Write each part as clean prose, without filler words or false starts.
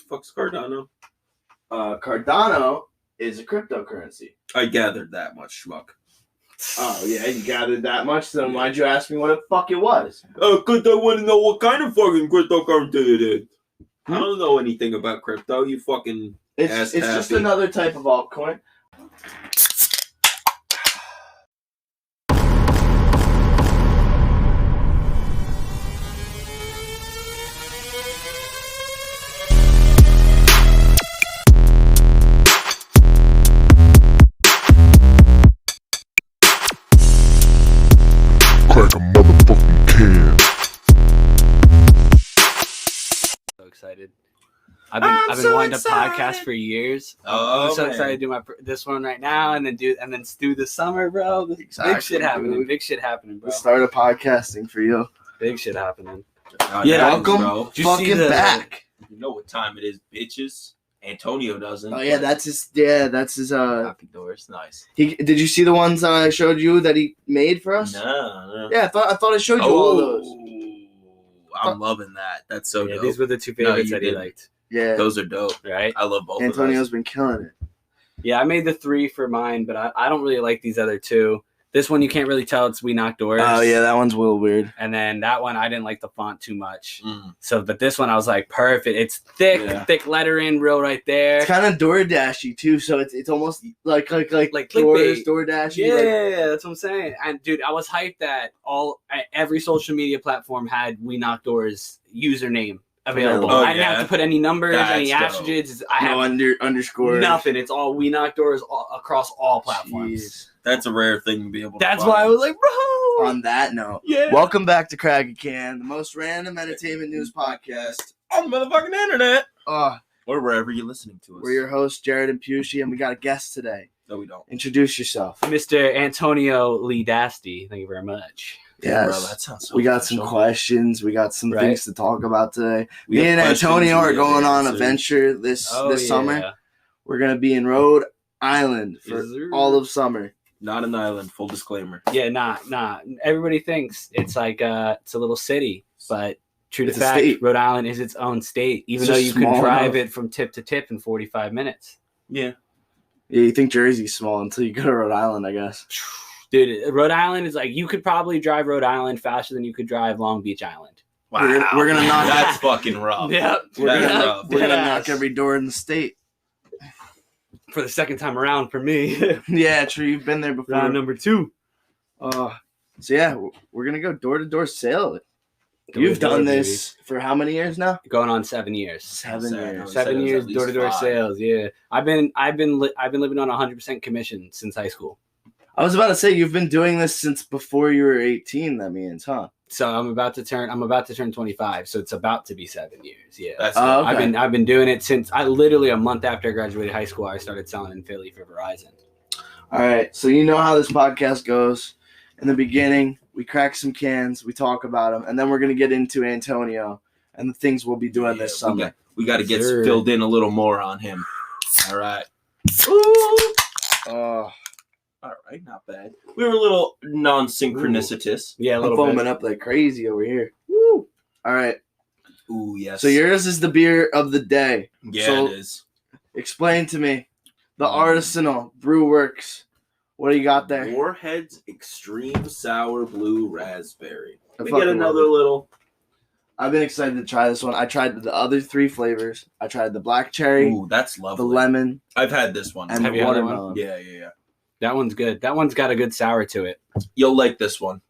Fuck's Cardano? Cardano is a cryptocurrency. I gathered that much, schmuck. Oh, yeah, you gathered that much? Then why'd you ask me what the fuck it was? Because I want to know what kind of fucking cryptocurrency it is. I don't know anything about crypto, you fucking It's just another type of altcoin. Crack a motherfucking can. So excited! I've been wanting to podcast for years. I'm so excited to do this one right now, and then do the summer, bro. Exactly, big shit happening. dude. Big shit happening, bro. The start of podcasting for you. Big shit happening. Welcome, bro. fucking back. You know what time it is, bitches. Antonio doesn't. Oh yeah, that's his. Happy doors, nice. Did you see the ones I showed you that he made for us? No. Yeah, I thought I showed you all those. I'm loving that. That's so dope. These were the two favorites that he liked. Yeah, Those are dope. Right? I love both Antonio's of been killing it. Yeah, I made the 3 for mine, but I don't really like these other 2. This one you can't really tell it's We Knock Doors. Oh yeah, that one's a little weird. And then that one I didn't like the font too much. Mm. So, but this one I was like, perfect. It's thick lettering, real right there. It's kind of DoorDashy too, so it's almost like doors, clickbait. DoorDashy. Yeah, that's what I'm saying. And dude, I was hyped that every social media platform had We Knock Doors username available. Oh, I didn't have to put any numbers, any That's asterisks. No I have underscore. nothing. It's all We Knock Doors across all platforms. Jeez. That's a rare thing to be able to That's find. why I was like, bro. On that note, Yeah. welcome back to Crack a Can, the most random entertainment news podcast. on the motherfucking internet. Or wherever you're listening to us. we're your hosts, Jared and Pughshee, and we got a guest today. No, we don't. Introduce yourself. Mr. Antonio Lee Dasti. Thank you very much. Yes. Bro, that sounds so We got some official. questions. We got some things to talk about today. We Me have and questions Antonio are we have going on a answers. venture this summer. We're going to be in Rhode Island for Yes, sir. all of summer. Not an island, full disclaimer. Yeah, nah. Everybody thinks it's like it's a little city, but true to It's a fact, state. Rhode Island is its own state, even It's though just you can small drive enough. it from tip to tip in 45 minutes. Yeah. Yeah, you think Jersey's small until you go to Rhode Island, I guess. Dude, Rhode Island is like, you could probably drive Rhode Island faster than you could drive Long Beach Island. Wow. We're gonna knock That's fucking rough. Yep. We're That's gonna, rough. we're gonna Deadass. knock every door in the state. For the second time around for me. Yeah, true. You've been there before. Round number 2. So yeah, we're gonna go door to door sale. Door You've to door, done this for how many years now? Going on 7 years. 7 years. Said it 7 was years at least door to door 5. sales. Yeah, I've been living on 100% commission since high school. I was about to say you've been doing this since before you were 18. That means, huh? So I'm about to turn 25. So it's about to be 7 years. Yeah, That's Oh, okay. I've been doing it since literally a month after I graduated high school. I started selling in Philly for Verizon. All right. So you know how this podcast goes. In the beginning, we crack some cans, we talk about them, and then we're gonna get into Antonio and the things we'll be doing this summer. We got to get Sure. filled in a little more on him. All right. Oh, All right, not bad. We were a little non-synchronicitous. Yeah, a I'm little foaming bit. up like crazy over here. Woo! All right. Ooh, yes. So yours is the beer of the day. Yeah, so- it is. Explain to me the Artisanal Brew Works. What do you got there? Warhead's Extreme Sour Blue Raspberry. I We fucking get another love it. little. I've been excited to try this one. I tried the other 3 flavors. I tried the black cherry, Ooh, that's the lovely. lemon, I've had this one. and Have the you had that one? watermelon. Yeah. That one's good. That one's got a good sour to it. You'll like this one.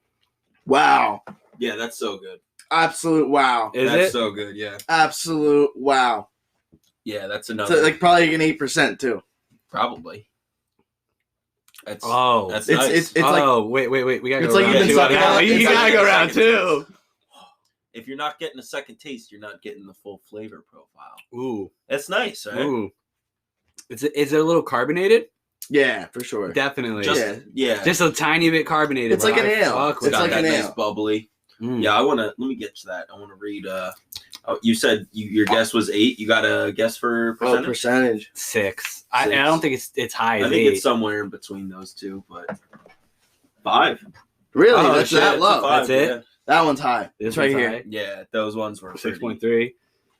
Wow. Yeah, that's so good. Absolute wow. Is That's it? so good, yeah. Absolute wow. Yeah, that's another. So like probably an 8% too. Probably. That's Oh, that's It's nice. it's like wait. We gotta It's go like round you've been two. sucking on- You it's gotta like go a round second 2. If you're not getting a second taste, you're not getting the full flavor profile. Ooh, That's nice, right? ooh. Is it a little carbonated? yeah, for sure. Definitely. Just yeah. Just a tiny bit carbonated. It's like but an I ale. fuck It's with got like that. that an nice ale. bubbly. Mm. Yeah, let me get to that. I want to read. You said your guess was 8. You got a guess for Oh, percentage? percentage. 6. Six. I don't think it's high I as think 8. it's somewhere in between those two, but 5. Really? Oh, That's shit, that it's a low. 5, That's it? yeah. That one's high. This It's right one's here. high. Yeah, those ones were 6.3.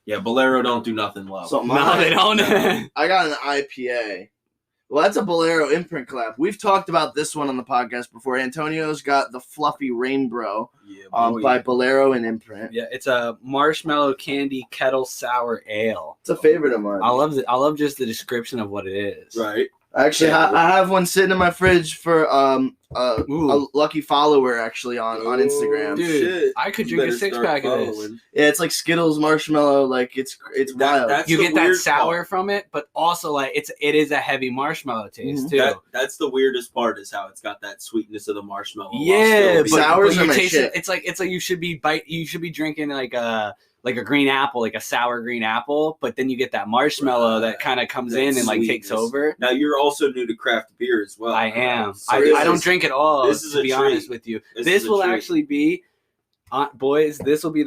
Yeah, Bolero don't do nothing low. So No, they don't. I got an IPA. Well, that's a Bolero imprint collab. We've talked about this one on the podcast before. Antonio's got the Fluffy Rainbow by Bolero and Imprint. Yeah, it's a marshmallow candy kettle sour ale. It's a favorite of mine. I love just the description of what it is. Right. Actually, I have one sitting in my fridge for a lucky follower actually on Instagram. Dude, Shit. I could drink a 6-pack of this. Yeah, it's like Skittles marshmallow. Like it's wild. You get that sour from it, but also like it is a heavy marshmallow taste too. That's the weirdest part is how it's got that sweetness of the marshmallow. Yeah, but sours are my taste shit. It's like you should be drinking like a green apple, like a sour green apple, but then you get that marshmallow that kind of comes in and like takes over. Now you're also new to craft beer as well. I am. So I don't drink it all. This is to be honest with you. This will actually be, boys. This will be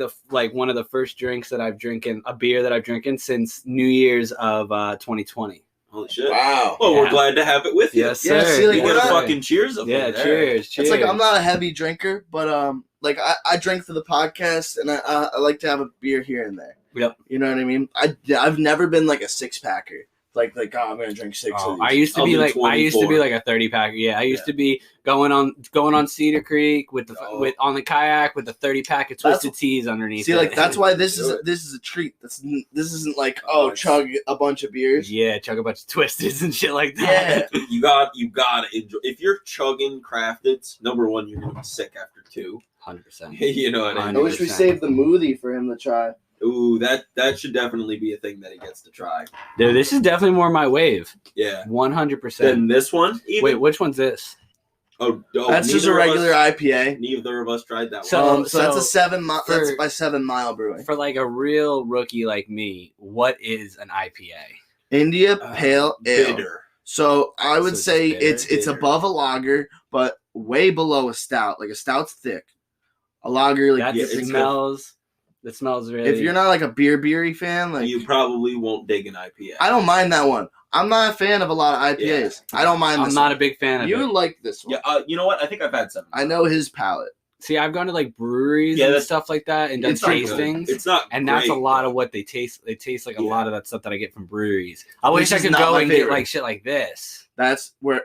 one of the first drinks that I've drinking, a beer that I've drinking since New Year's of 2020. Holy shit! Wow. Well, we're glad to have it with you. Yes, sir. Yeah, see, like, You get a fucking cheers up there. Cheers. It's like I'm not a heavy drinker, but like I drink for the podcast, and I like to have a beer here and there. Yep. You know what I mean? I've never been like a 6-packer. Like I'm gonna drink 6 of these. I used to be like a 30-packer. Yeah, I used to be going on Cedar Creek on the kayak with a 30-pack of Twisted Teas underneath. See, like that's why this is a treat. This isn't like chug a bunch of beers. Yeah, chug a bunch of Twisteds and shit like that. Yeah, you gotta enjoy. If you're chugging Crafteds, number one, you're gonna be sick after 2. 100%. You know what I mean? I wish we saved the smoothie for him to try. Ooh, that should definitely be a thing that he gets to try. Dude, this is definitely more my wave. Yeah. 100%. Then this one? Even? Wait, which one's this? Oh, that's just a regular IPA. Neither of us tried that So one. that's a 7 mile. That's by 7 Mile Brewing. For like a real rookie like me, what is an IPA? India Pale Ale. Bitter. So I would say it's it's above a lager, but way below a stout. Like a stout's thick. A lager, like It smells really. If you're not like a beery fan, like you probably won't dig an IPA. I don't mind that one. I'm not a fan of a lot of IPAs. Yeah. I don't mind. I'm not a big fan of it. You like this one? Yeah. You know what? I think I've had some. I know his palate. See, I've gone to like breweries and stuff like that and done tastings. It's not, and great, that's a lot of what they taste. They taste like a lot of that stuff that I get from breweries. I wish I could go and get like shit like this. That's where.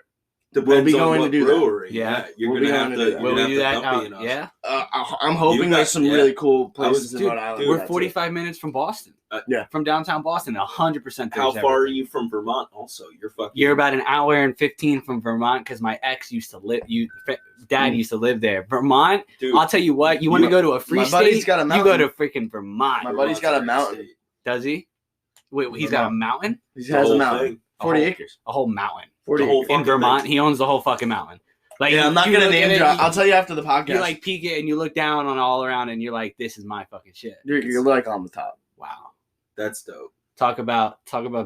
We'll be going to do brewery. That. Yeah, you're gonna have to. Will we do that? Yeah. I'm hoping there's some really cool places in Rhode Island. We're 45 minutes from Boston. From downtown Boston, 100%. How far are you from Vermont? Also, You're about an hour and 15 from Vermont because my ex used to live. Dad used to live there. Vermont. Dude, I'll tell you what. You want to go to a free state? Got a mountain. You go to freaking Vermont. My buddy's got a mountain. Does he? Wait, he's got a mountain. He has a mountain. 40 acres. A whole mountain. In Vermont, he owns the whole fucking mountain. Like, I'm not gonna name drop. I'll tell you after the podcast. You like peek it and you look down on all around and you're like, "This is my fucking shit." You're like on the top. Wow, that's dope. Talk about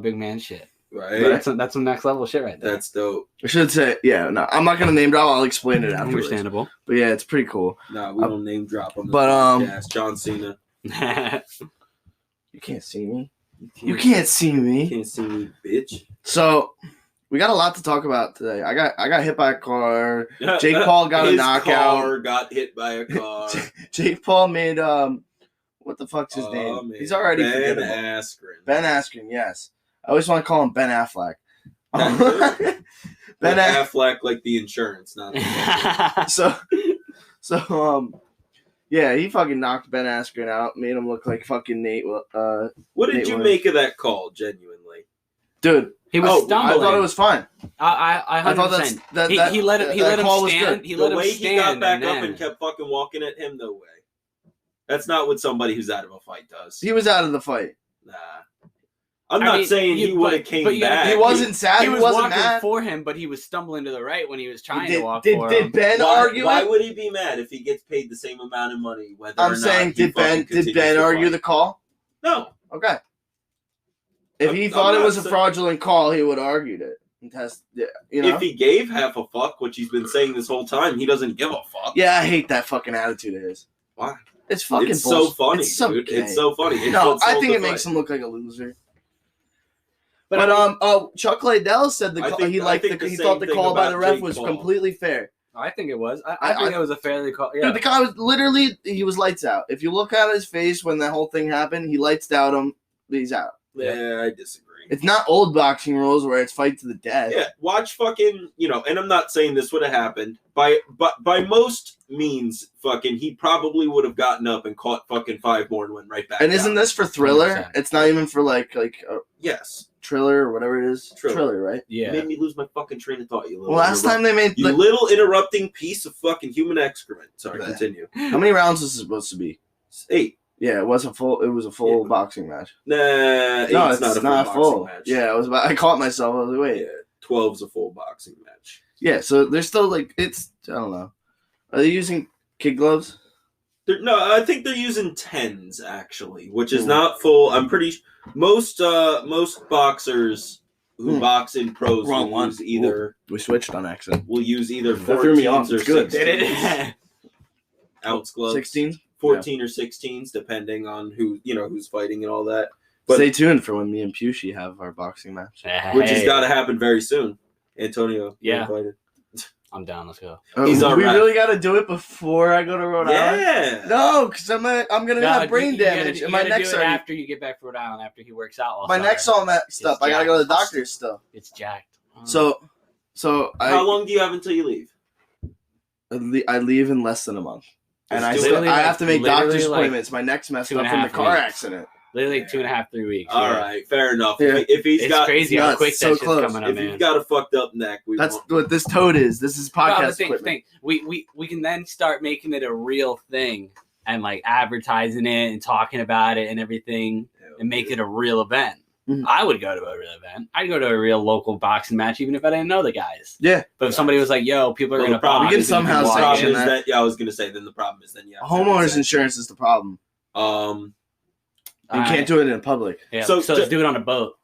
big man shit. Right. That's some next level shit right there. That's dope. I should say, I'm not gonna name drop. I'll explain it afterwards. Understandable. But yeah, it's pretty cool. Nah, we don't name drop on the podcast. John Cena. You can't see me. You can't see me. You can't see me, bitch. So. We got a lot to talk about today. I got hit by a car. Jake Paul got a knockout. His car got hit by a car. Jake Paul made what the fuck's his name? Man. He's already Ben Askren. Ben Askren, yes. I always want to call him Ben Affleck. Ben Affleck, like the insurance, not the yeah, he fucking knocked Ben Askren out, made him look like fucking Nate. What did you make of that call, genuinely? Dude. He was stumbling. I thought it was fine. I thought he let him stand. He let him stand. The way he got back up and kept fucking walking at him, no way. That's not what somebody who's out of a fight does. He was out of the fight. Nah. I'm not saying he would have came back. He wasn't sad. He was wasn't walking mad for him, but he was stumbling to the right when he was trying to walk for him. Did Ben argue? Why would he be mad if he gets paid the same amount of money? I'm saying, did Ben argue the call? No. Okay. If he thought it was a fraudulent call, he would have argued it. If he gave half a fuck, which he's been saying this whole time, he doesn't give a fuck. Yeah, I hate that fucking attitude of his. Why? It's fucking It's so funny, it's so dude. gay. It's so funny. I think it makes him look like a loser. But Chuck Liddell said he thought the call by the ref was completely fair. I think it was. I think it was a fairly call. Yeah. Dude, the guy was literally, he was lights out. If you look at his face when that whole thing happened, he lights out him, he's out. Yeah, I disagree. It's not old boxing rules where it's fight to the death. Yeah, watch fucking, and I'm not saying this would have happened. By most means, fucking, he probably would have gotten up and caught fucking 5 more and went right back. And isn't this for Thriller? 100%. It's not even for like yes, Triller or whatever it is. Triller. Right? You Yeah. made me lose my fucking train of thought. You little Well, last time they made you little interrupting piece of fucking human excrement. Sorry, Bleh. continue. How many rounds was it supposed to be? 8. Yeah, it was a full Yeah. boxing match. Nah, No, it's it's not a full boxing match. Yeah, I caught myself. I was like, wait. Yeah, 12's a full boxing match. Yeah, so they're still like, I don't know. Are they using kid gloves? No, I think they're using 10s actually, which is not full. I'm pretty most boxers who box in pros Wrong will one. use either We switched on accident. will use either That threw me off. 14s or It's good. 16s. Did it? Ounce gloves. 16? 14 or 16s, depending on who's fighting and all that. But Stay tuned for when me and Pughshee have our boxing match. which has got to happen very soon. Antonio, you're Yeah. invited. I'm down. Let's go. He's all we right. really got to do it before I go to Rhode Island? Yeah. No, because I'm gonna have brain you gotta- damage, you and my gotta do neck's it already. after you get back to Rhode Island. After he works out. My neck's all messed up. I gotta go to the jacked. doctor's still. It's jacked. So How long do you have until you leave? I leave in less than a month, and I Just still literally I have to make literally doctor's like appointments. My neck's messed up 2.5 from the car weeks. accident. Literally 2.5, 3 weeks. All yeah. right, fair enough. Yeah. If he's It's got crazy how nuts, quick so that shit's close. coming up, if man. you've got a fucked up neck, That's what this toad is. This is podcast No, the thing, equipment. we can then start making it a real thing and like advertising it and talking about it and everything and make it a real event. Mhm. I would go to a real event. I'd go to a real local boxing match even if I didn't know the guys. Yeah, But if somebody was like, "Yo, people are Well, gonna the problem box," We can is- somehow the sanction problem is that. that. Yeah, I was gonna say. Then the problem is then homeowners insurance is the problem. You can't do it in public. Yeah, So so let's do it on a boat.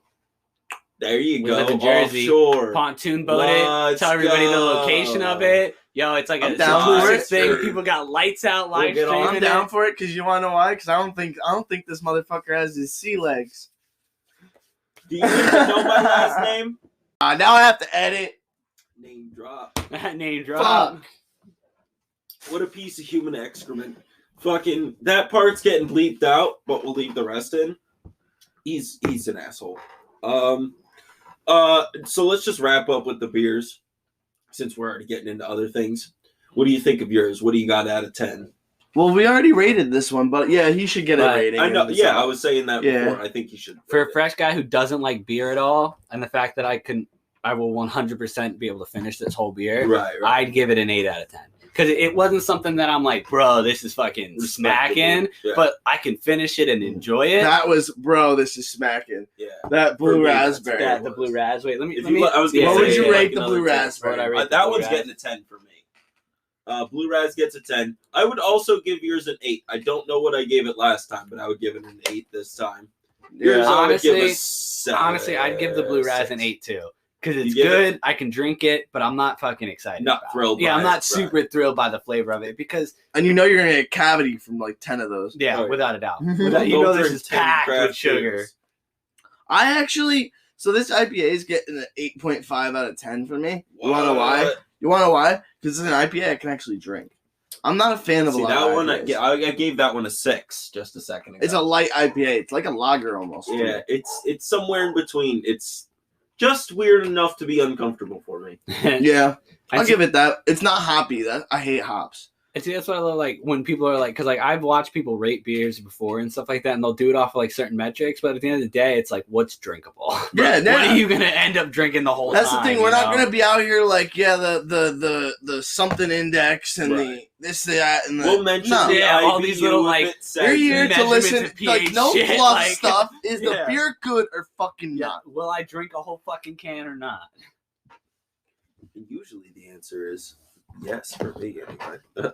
There you We go. live in Jersey. Offshore. Pontoon boat it. Let's Tell everybody the go. location of it. Yo, it's like I'm a down for exclusive it. thing. Sure. People got lights out, We'll live get on. I'm streaming down it. for it because you want to know why? Because I don't think this motherfucker has his sea legs. Do you even know my last name? Now I have to edit. Name drop. Name drop. Fuck. What a piece of human excrement. Fucking that part's getting bleeped out, but we'll leave the rest in. He's an asshole. So let's just wrap up with the beers, since we're already getting into other things. What do you think of yours? What do you got out of 10? Well, we already rated this one, but yeah, he should get a But rating. I know. and Yeah, so- I was saying that Yeah. before. I think you should. For a fresh guy who doesn't like beer at all, and the fact that I will 100% be able to finish this whole beer, Right. I'd give it an 8 out of 10. Because it wasn't something that I'm like, bro, this is fucking smacking, Yeah. but I can finish it and enjoy it. That was, bro, this is smacking. Yeah. That For blue me, that's raspberry. bad. The blue raz. Wait, let me. If let you me look- I was gonna What say, would you yeah, rate like the another blue 10. raspberry? What I rate the That blue one's raz? getting a 10 for me. Blue Raz gets a 10. I would also give yours an 8. I don't know what I gave it last time, but I would give it an 8 this time. Yours, Yeah. I would give a Honestly- 7. Honestly, I'd give the blue raz an 8 too. Because it's You give good. I can drink it, but I'm not fucking excited. Not about it. thrilled Yeah, by I'm it, not right. super thrilled by the flavor of it because, And you know you're going to get a cavity from like 10 of those. yeah, Oh, yeah. without a doubt. Don't Without, you Don't know this drink is 10 packed craft with sugar. beers. I actually, so this IPA is getting an 8.5 out of 10 for me. You want to know why? What? You want to know why? Because it's an IPA I can actually drink. I'm not a fan of a See, lot that of one, IPAs. I gave that one a 6 just a second ago. It's a light IPA. It's like a lager almost. Yeah, it's somewhere in between. It's just weird enough to be uncomfortable for me. Yeah. I I'll see- give it that. It's not hoppy. I hate hops. And see, that's what I love, like, when people are like, because, like, I've watched people rate beers before and stuff like that, and they'll do it off of, like, certain metrics, but at the end of the day, it's like, what's drinkable? Yeah, What yeah. are you going to end up drinking the whole That's time? the thing. We're not know? going to be out here like, yeah, the something index and Right. the this, that, and the. We'll mention No. the Yeah, all IBU these little, if like, it says You're here it. to measurements listen. of Like, pH no shit, fluff like- stuff. Is the Yeah. beer good or fucking Yeah. not? Will I drink a whole fucking can or not? Usually the answer is yes for me anyway.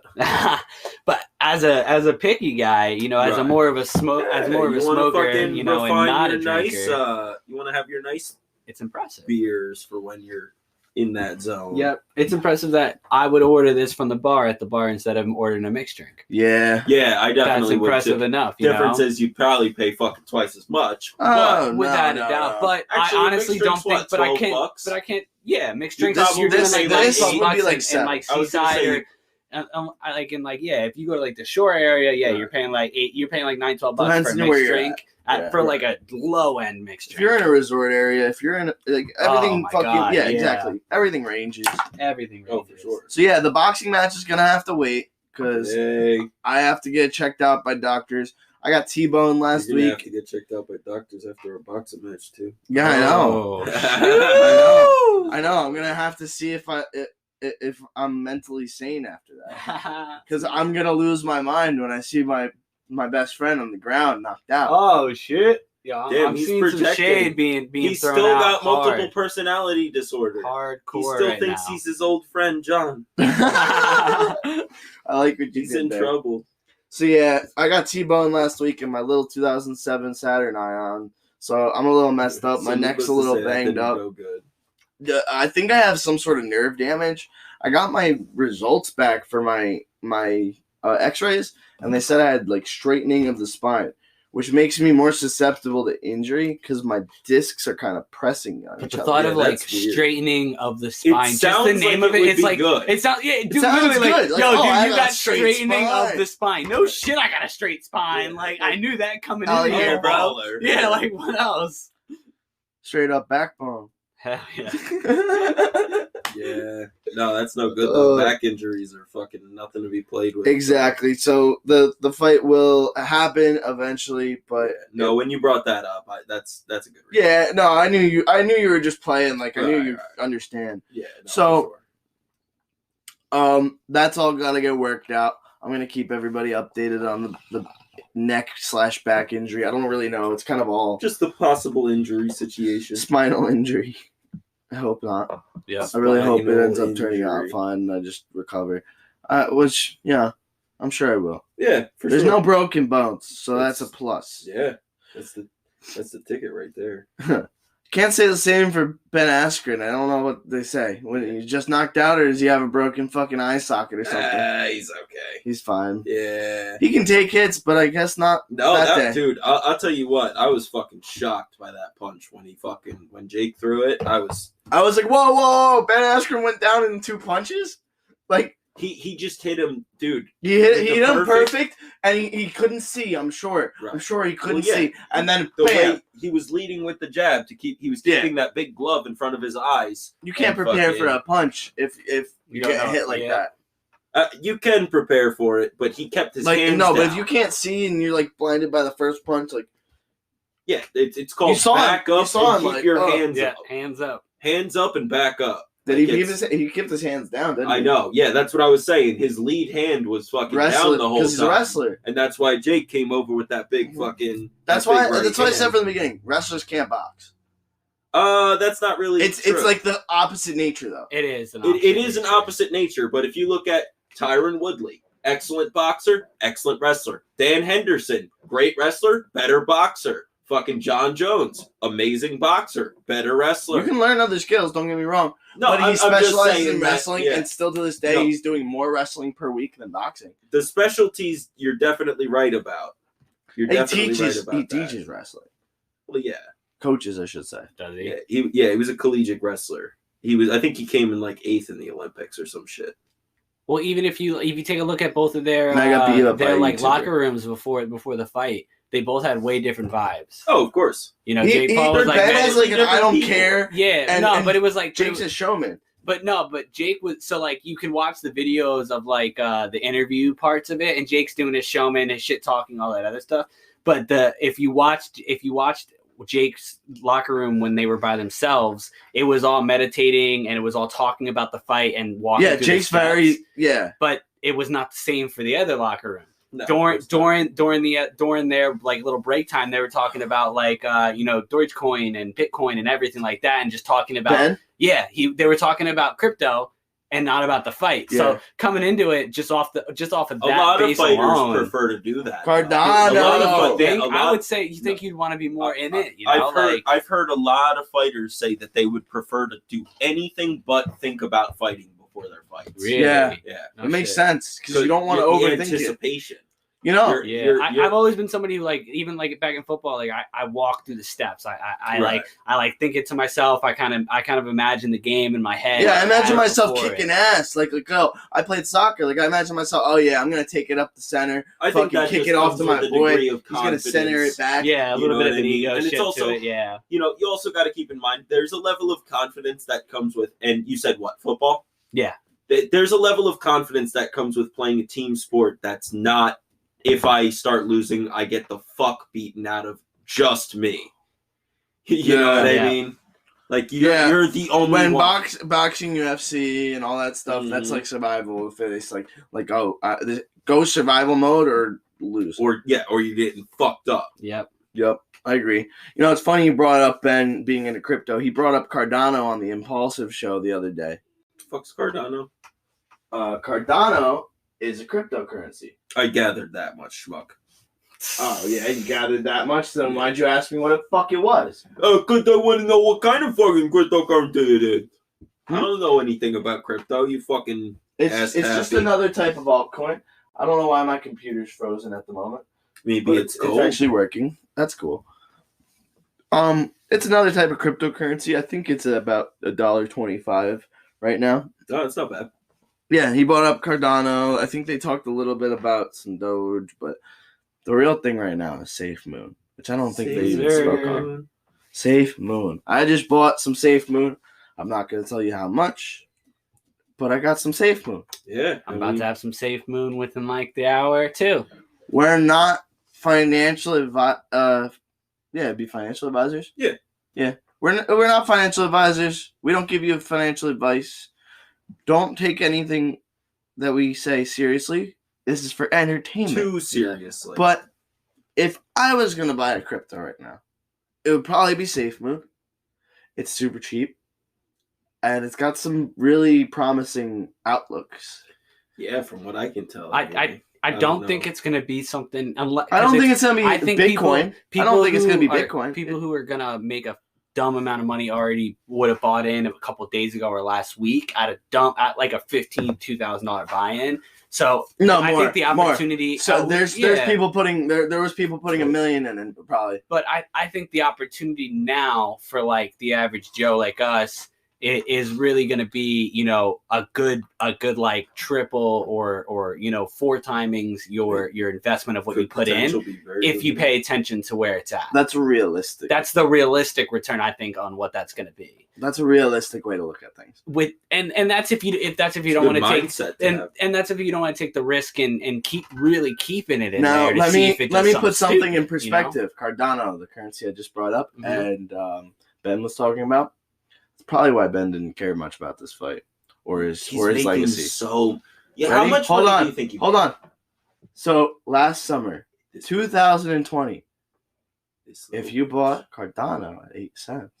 But as a picky guy, you know, as a Right. more of a smoke, as more of a You wanna smoker, fucking you know, and refine not a your drinker, nice, you want to have your nice it's impressive. beers for when you're in that zone. Yep. It's impressive that I would order this from the bar at the bar instead of ordering a mixed drink. Yeah. Yeah, I That's definitely would. impressive Too. enough. You Difference know? is you'd probably pay fucking twice as much. Oh, Without no, a doubt. no. But Actually, I honestly mixed don't drink's think. what, But I 12 can't. bucks? But I can't. Yeah, mixed You drinks. probably You're doing say like this 12 would bucks be like in seven. like I was gonna Seaside say- or. If you go to like the shore area, yeah, Right. you're paying like $9, $12 bucks Depends for a on where mixed you're drink at. for Yeah. like a low end mixed If drink. you're in a resort area, if you're in like everything my fucking God, yeah, yeah. exactly. Everything ranges. Everything. Oh, for ranges. sure. So yeah, the boxing match is gonna have to wait because Hey, I have to get checked out by doctors. I got T-bone last you're gonna have week. to get checked out by doctors after a boxing match too. Yeah, I know. Oh, I know. I'm gonna have to see if I'm mentally sane after that. Because I'm gonna lose my mind when I see my best friend on the ground knocked out. Oh shit! Yeah, Damn, I'm he's seeing some projecting. shade being He's thrown still out got multiple hard. personality disorder. Hardcore. He still right thinks now. he's his old friend John. I like what you He's did in there. trouble. So yeah, I got T-bone last week in my little 2007 Saturn Ion. So I'm a little messed up. My So neck's needless a to little say, that banged didn't up. go good. I think I have some sort of nerve damage. I got my results back for my X-rays, and they said I had like straightening of the spine, which makes me more susceptible to injury because my discs are kind of pressing on But each the other. thought Yeah, of like that's weird. straightening of the spine, just the sounds name like of it it, would it's be like good. it sounds. Yeah, dude, sounds literally like, good. Like, yo, oh, dude, I you got got a straight straightening spine. of the spine. No shit, I got a straight spine. Yeah. Like I knew that coming Oh, in yeah, here, bro. baller. Yeah, like what else? Straight up backbone. Hell yeah. Yeah. No, that's no good though. Back injuries are fucking nothing to be played with. Exactly. So the fight will happen eventually, but No, when you brought that up, that's a good reason. yeah, no, I knew you were just playing. Like I knew Right, you right. understand. Yeah. No, So- for sure. That's all gotta get worked out. I'm gonna keep everybody updated on the neck/back injury. I don't really know. It's kind of all Just the possible injury situation. spinal injury. I hope not. Yeah. I really hope it Spinal ends up turning out injury. fine and I just recover. Which, yeah, I'm sure I will. Yeah, for There's sure. no broken bones, so that's a That's- plus. Yeah, that's the ticket right there. Can't say the same for Ben Askren. I don't know what they say. When he's just knocked out, or does he have a broken fucking eye socket or something? He's okay. He's fine. Yeah. He can take hits, but I guess not No, that that day. dude. I'll tell you what. I was fucking shocked by that punch when Jake threw it. I was. I was like, whoa, Ben Askren went down in 2 punches? Like, He just hit him, dude. he hit The him perfect- perfect, and he couldn't see, I'm sure. Right. I'm sure he couldn't Well, yeah. see. And then, The bam, way he was leading with the jab he was Yeah. keeping that big glove in front of his eyes. you can't and prepare fucking- for a punch if You you don't get know. hit like Yeah. that. You can prepare for it, but he kept his Like, hands no, down. but if you can't see and you're, like, blinded by the first punch, like, Yeah, it's called You saw him- back you up saw and him, keep like, your oh. hands Yeah, up. hands up. Hands up and back up. did Like, he kept his hands down, didn't he? I know. Yeah, that's what I was saying. His lead hand was fucking Wrestler, down the whole time. because he's a wrestler. And that's why Jake came over with that big fucking. That's that big why right I said hand. from the beginning, wrestlers can't box. That's not really. It's true. like the opposite nature, though. It is. It is an opposite nature, but if you look at Tyron Woodley, excellent boxer, excellent wrestler. Dan Henderson, great wrestler, better boxer. Fucking John Jones, amazing boxer, better wrestler. You can learn other skills, don't get me wrong. No, but he I'm just specializes saying in that, wrestling, yeah. and still to this day, No. he's doing more wrestling per week than boxing. The specialties you're definitely right about. You're He definitely teaches. right about He that. teaches wrestling. Well, yeah. Coaches, I should say. Does he? He was a collegiate wrestler. I think he came in like 8th in the Olympics or some shit. Well, even if you take a look at both of their And I got beat up by their a like YouTuber. locker rooms before the fight, they both had way different vibes. Oh, of course. You know, Jake Paul was like, Ben man, has like an I don't people. care. yeah, and- no, and but it was like Jake's a showman. But Jake was so like you can watch the videos of like the interview parts of it, and Jake's doing his showman, his shit talking, all that other stuff. But if you watched Jake's locker room when they were by themselves, it was all meditating and it was all talking about the fight and walking. Yeah, through Jake's the steps. very but it was not the same for the other locker room. No, during of course not. during their like little break time, they were talking about like Dogecoin and Bitcoin and everything like that, and just talking about Ben. they were talking about crypto, and not about the fight. Yeah. So coming into it just off of A that lot of base fighters alone, prefer to do that. Cardano. A lot of I would say you think you'd want to be more in it. You know, I've heard a lot of fighters say that they would prefer to do anything but think about fighting before their fights. Really? Yeah. Yeah. No It makes shit. sense because you don't want to the overthink it. anticipation. You know, I've always been somebody who like even like back in football, like I walk through the steps. Right. I like think it to myself. I kind of imagine the game in my head. yeah, I imagine myself before kicking it. ass. Like, oh, I played soccer. Like, I imagine myself, oh yeah, I'm gonna take it up the center, I think fucking that kick just it off comes to my with a boy. degree He's of gonna center confidence. it back. Yeah, a You little know bit what of I an mean? ego And it's shit also- to it. Yeah. You know, you also got to keep in mind there's a level of confidence that comes with, and you said what, football? Yeah. There's a level of confidence that comes with playing a team sport that's not, if I start losing, I get the fuck beaten out of just me. You know what I Yeah. mean? Like, you're the only When one. boxing, UFC, and all that stuff, that's Mhm. like survival. If it's like go survival mode or lose. Or you're getting fucked up. Yep. Yep, I agree. You know, it's funny you brought up Ben being into crypto. He brought up Cardano on the Impulsive show the other day. Fuck's Cardano? Cardano is a cryptocurrency. I gathered that much, schmuck. Oh, yeah, you gathered that much? Then why'd you ask me what the fuck it was? Because I want to know what kind of fucking cryptocurrency it is. I don't know anything about crypto, you fucking... It's Ass just happy. another type of altcoin. I don't know why my computer's frozen at the moment. Maybe But it's cold. actually working. That's cool. It's another type of cryptocurrency. I think it's about $1.25 right now. No, it's not bad. Yeah, he brought up Cardano. I think they talked a little bit about some Doge, but the real thing right now is SAFEMOON, which I don't think they even spoke on. SAFEMOON. I just bought some SAFEMOON. I'm not going to tell you how much, but I got some SAFEMOON. Yeah. I'm about to have some SAFEMOON within like the hour or two. We're not financial it'd be financial advisors. Yeah. We're not financial advisors. We don't give you financial advice. Don't take anything that we say seriously. This is for entertainment. Too seriously. But if I was gonna buy a crypto right now, it would probably be SafeMoon. It's super cheap, and it's got some really promising outlooks. Yeah, from what I can tell. I don't don't know. think it's gonna be something unless I don't think it's gonna be I think Bitcoin. people I don't think it's gonna be who are- Bitcoin. People who are gonna make a dumb amount of money already would have bought in a couple of days ago or last week at like a $2,000 buy-in. So No, I more, think the opportunity. So there's people putting there was people putting $1 million in it probably. But I think the opportunity now for like the average Joe like us is really going to be, you know, a good like triple or you know 4 timings your investment of what you put in if you pay attention to where it's at. That's realistic. That's the realistic return I think on what that's going to be. That's a realistic way to look at things. With and that's if you don't want to take and that's if you don't want to take the risk and keep keeping it in Now there to let see me if it let does me put something stupid, in perspective. Cardano, the currency I just brought up, and Ben was talking about. It's probably why Ben didn't care much about this fight or his legacy. So yeah, Ready? how much Hold money on. do you think? Hold on. So last summer, 2020, if you bought Cardano at 8 cents,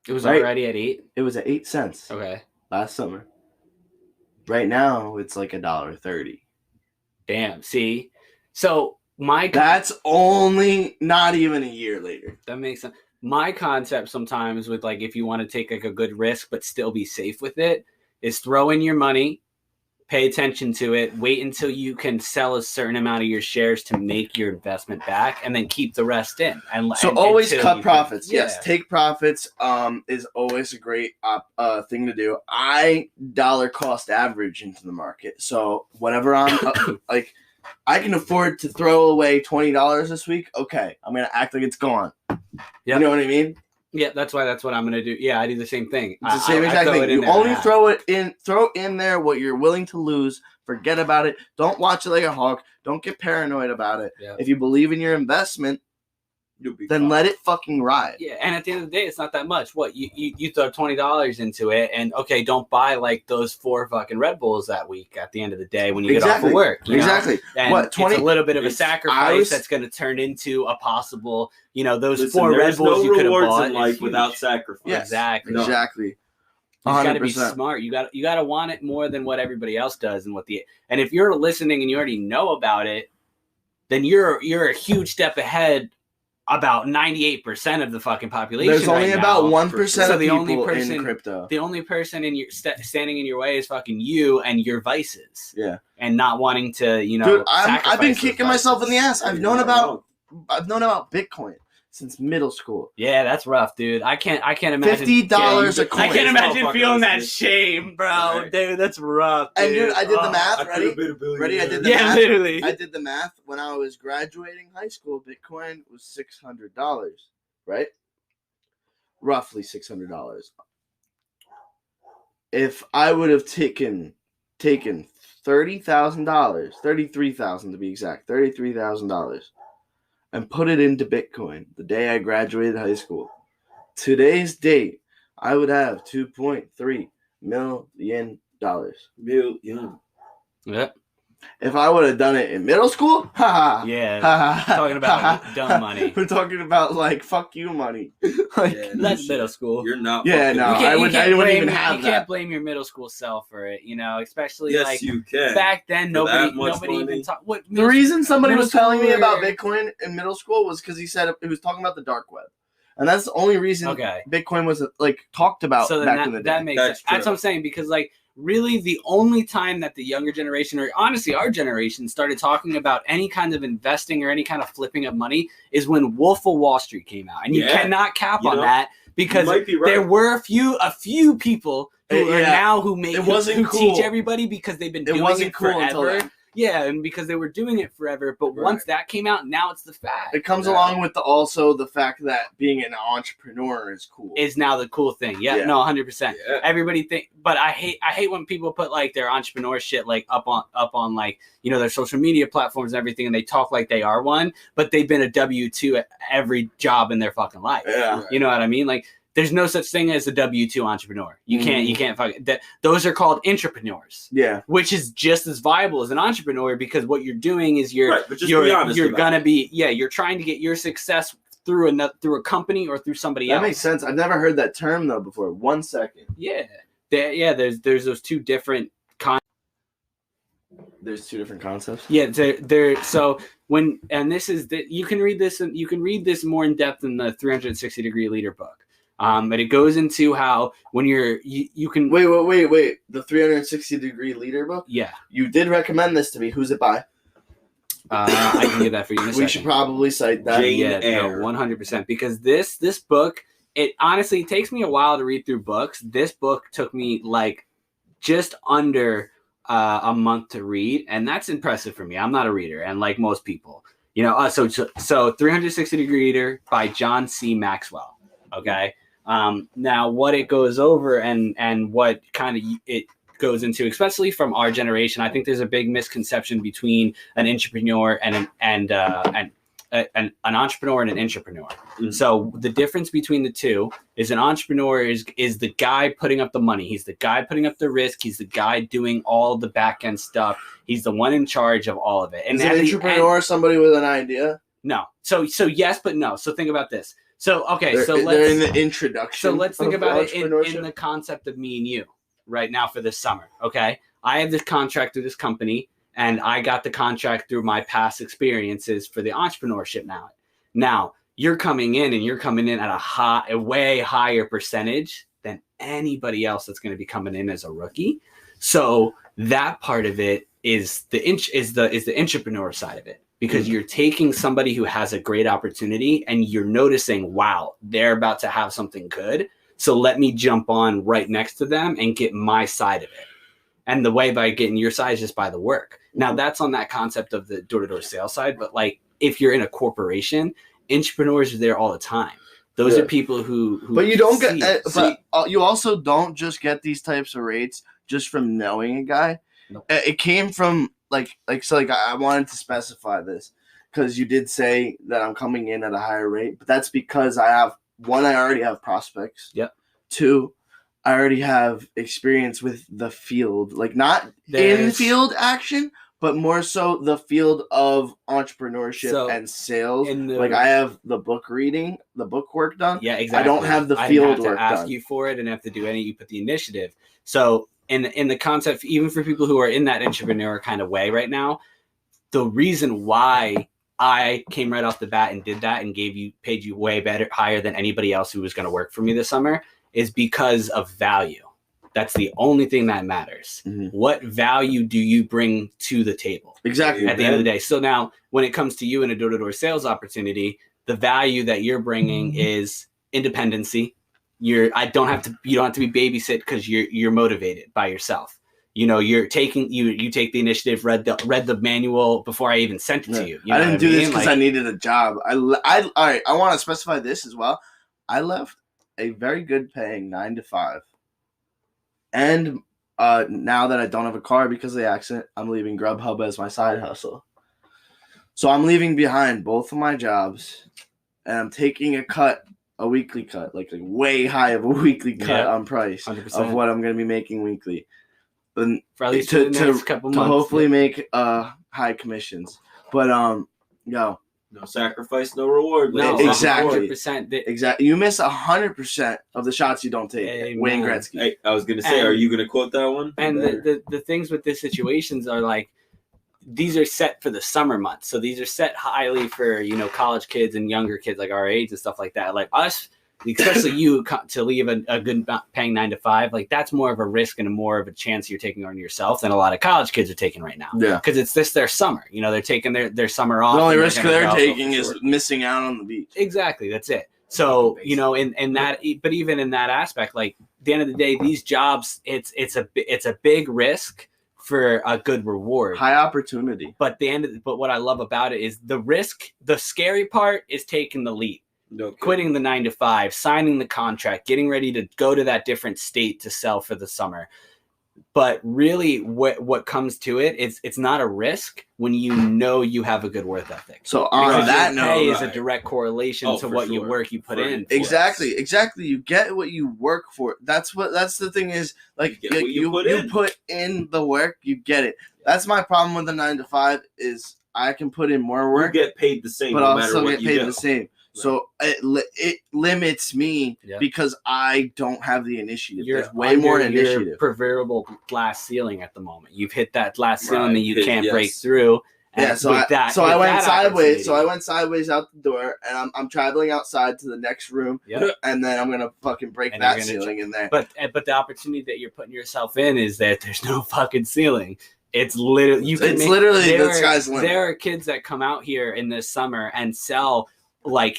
It was Right. already at 8. it was at 8 cents Okay. last summer. Right now, it's like $1.30. Damn. See, so That's only not even a year later. that makes sense. My concept sometimes with like if you want to take like a good risk but still be safe with it is throw in your money, pay attention to it, wait until you can sell a certain amount of your shares to make your investment back, and then keep the rest in. So always until cut you profits. can- Yes, yeah. take profits. Is always a great thing to do. I dollar cost average into the market. So whatever I'm like, I can afford to throw away $20 this week. Okay, I'm gonna act like it's gone. Yep. You know what I mean? Yeah, that's what I'm gonna do. Yeah, I do the same thing. It's the same exact throw thing. it in You there. only throw in there what you're willing to lose. Forget about it. Don't watch it like a hawk. Don't get paranoid about it. Yeah. If you believe in your investment, You'll be then fine. let it fucking ride. Yeah, and at the end of the day, it's not that much. What you throw $20 into it, and okay, don't buy like those 4 fucking Red Bulls that week. At the end of the day, when you get off of work, you know? Exactly. And What, 20 it's a little bit of a it's- sacrifice that's going to turn into a possible, you know, those Listen, 4 Red there's Bulls no you could have rewards bought in is life huge. without sacrifice. Yeah, Exactly. No. Exactly. You got to be 100%. smart. You got to want it more than what everybody else does, and if you're listening and you already know about it, then you're a huge step ahead. About 98% of the fucking population. There's only right about now. 1% So of the only people person- in crypto. The only person in your standing in your way is fucking you and your vices. Yeah. And not wanting to, Dude, I've been sacrifice kicking those myself in the vices. ass. I've known about Bitcoin since middle school. Yeah, that's rough, dude. I can't imagine $50 a coin. I can't imagine Motherfucker feeling that listening. shame, bro. Right. Dude, that's rough. And dude, I did the Oh. math. I could have been a billionaire. Ready? I did the Yeah, math. literally. I did the math when I was graduating high school. Bitcoin was $600, right? Roughly $600. If I would have taken $30,000, $33,000 to be exact, $33,000, and put it into Bitcoin the day I graduated high school, today's date, I would have $2.3 million. Million. Yeah. If I would have done it in middle school, haha. Yeah. Haha. Talking about dumb money. We're talking about like fuck you money. Like, Yeah, That's shit. middle school. You're not. Yeah, fucking- no, You can't- I you wouldn't can't even blame- have You that. can't blame your middle school self for it, especially Yes, like you can. back then. For that Nobody much even money. talked. What The reason somebody middle was telling me schooler- about Bitcoin in middle school was because he said it was talking about the dark web, and that's the only reason Okay. Bitcoin was like talked about So then back in the day. that makes That's sense. That's true. what I'm saying, because like really the only time that the younger generation, or honestly our generation, started talking about any kind of investing or any kind of flipping of money is when Wolf of Wall Street came out, and you Yeah. cannot cap You on know, that because You might be right. there were a few people who are Yeah. now who make It wasn't who cool. teach everybody because they've been It doing wasn't it cool forever. until then. Yeah, and because they were doing it forever, but Right. once that came out, now it's the fact. It comes Yeah. along with also the fact that being an entrepreneur is cool. Is now the cool thing. Yeah, Yeah. no, 100%. Yeah. Everybody think, but I hate when people put like their entrepreneur shit like up on like their social media platforms and everything, and they talk like they are one, but they've been a W-2 at every job in their fucking life. Yeah. You know what I mean? Like there's no such thing as a W-2 entrepreneur. You can't fucking that. Those are called entrepreneurs, Yeah. which is just as viable as an entrepreneur because what you're doing is Right, but just be honest you're about gonna it. be you're trying to get your success through a company or through somebody That else. makes sense. I've never heard that term though before. 1 second. Yeah. There's those two different There's two different concepts. Yeah, they're so when and this is that you can read this more in depth in the 360 degree leader book. But it goes into how when you can Wait. The 360 degree leader book? yeah. You did recommend this to me. Who's it by? I can get that for you in a We second. should probably cite that. Jane Yeah, no, Eyre. 100%. Because this book, it honestly takes me a while to read through books. This book took me like just under a month to read, and that's impressive for me. I'm not a reader, and like most people, so 360 degree leader by John C. Maxwell. Okay. Now what it goes over and what kind of it goes into, especially from our generation, I think there's a big misconception between an entrepreneur and an entrepreneur and an intrapreneur. Mhm. So the difference between the two is an entrepreneur is the guy putting up the money. He's the guy putting up the risk. He's the guy doing all the back end stuff. He's the one in charge of all of it. And Is an at the entrepreneur somebody with an idea? no. So yes, but no. So think about this. So okay, They're, so they're in let's the introduction. so let's think of about it in entrepreneurship. the concept of me and you right now for this summer. Okay, I have this contract through this company, and I got the contract through my past experiences for the entrepreneurship now. Now you're coming in at a way higher percentage than anybody else that's going to be coming in as a rookie. So that part of it is the entrepreneur side of it. Because you're taking somebody who has a great opportunity and you're noticing, wow, they're about to have something good. So let me jump on right next to them and get my side of it. And the way by getting your side is just by the work. Now that's on that concept of the door-to-door sales side. But like if you're in a corporation, entrepreneurs are there all the time. Those are people who But you don't see get. it. You also don't just get these types of rates just from knowing a guy. Nope. It came from I wanted to specify this because you did say that I'm coming in at a higher rate, but that's because I already have prospects. Yep. 2, I already have experience with the field, like not in There's- field action, but more so the field of entrepreneurship So, and sales. in the- Like I have the book work done. Yeah, exactly. I don't have the I field didn't have work to ask done. you for it and have to do any. You put the initiative. So in the concept, even for people who are in that entrepreneur kind of way right now, the reason why I came right off the bat and did that and paid you way better, higher than anybody else who was going to work for me this summer is because of value. That's the only thing that matters. Mhm. What value do you bring to the table? Exactly. At the end of the day. So now when it comes to you in a door-to-door sales opportunity, the value that you're bringing is independency. You don't have to be babysit because you're motivated by yourself. You take the initiative, read the manual before I even sent it to you. I didn't do this because I needed a job. All right. I want to specify this as well. I left a very good paying 9 to 5. And now that I don't have a car because of the accident, I'm leaving Grubhub as my side hustle. So I'm leaving behind both of my jobs, and I'm taking a weekly cut, like way high of a weekly cut on price 100%. of what I'm going to be making weekly. And for at least to the next couple to months. hopefully make high commissions. But No sacrifice, no reward. No, ladies. exactly. 100%. Exactly. You miss 100% of the shots you don't take. Amen. Wayne Gretzky. Hey, I was gonna say, are you gonna quote that one? And the things with these situations are like, these are set for the summer months. So these are set highly for, college kids and younger kids like our age and stuff like that. Like us, especially you, to leave a good paying 9 to 5, like that's more of a risk and more of a chance you're taking on yourself than a lot of college kids are taking right now. Yeah. Because it's their summer. They're taking their summer off. The only and risk gonna they're go taking for is sure. missing out on the beach. Exactly. That's it. So, in that, but even in that aspect, like at the end of the day, these jobs, it's a big risk for a good reward. High opportunity. But what I love about it is the risk. The scary part is taking the leap. No kidding. Quitting the 9 to 5, signing the contract, getting ready to go to that different state to sell for the summer. But really, what comes to it is it's not a risk when you have a good work ethic. So on Because that your pay note, is a direct correlation to for what you sure. work you put For- in. exactly. You get what you work for. That's the thing is, like, You get what you put in the work, you get it. That's my problem with the 9 to 5 is I can put in more You work, get paid the same, but no I'll matter still what get you paid do. the same. So it limits me Yeah. because I don't have the initiative. You're There's way more under your initiative. proverbial glass ceiling at the moment. You've hit that glass ceiling Right. that you can't Yes. break through. Yeah, And so with that- I with went that sideways. So I opportunity- went sideways out the door, and I'm traveling outside to the next room, Yep. and then I'm gonna fucking break And that you're gonna ceiling in there. But the opportunity that you're putting yourself in is that there's no fucking ceiling. It's literally Literally the sky's the limit. There are kids that come out here in this summer and sell like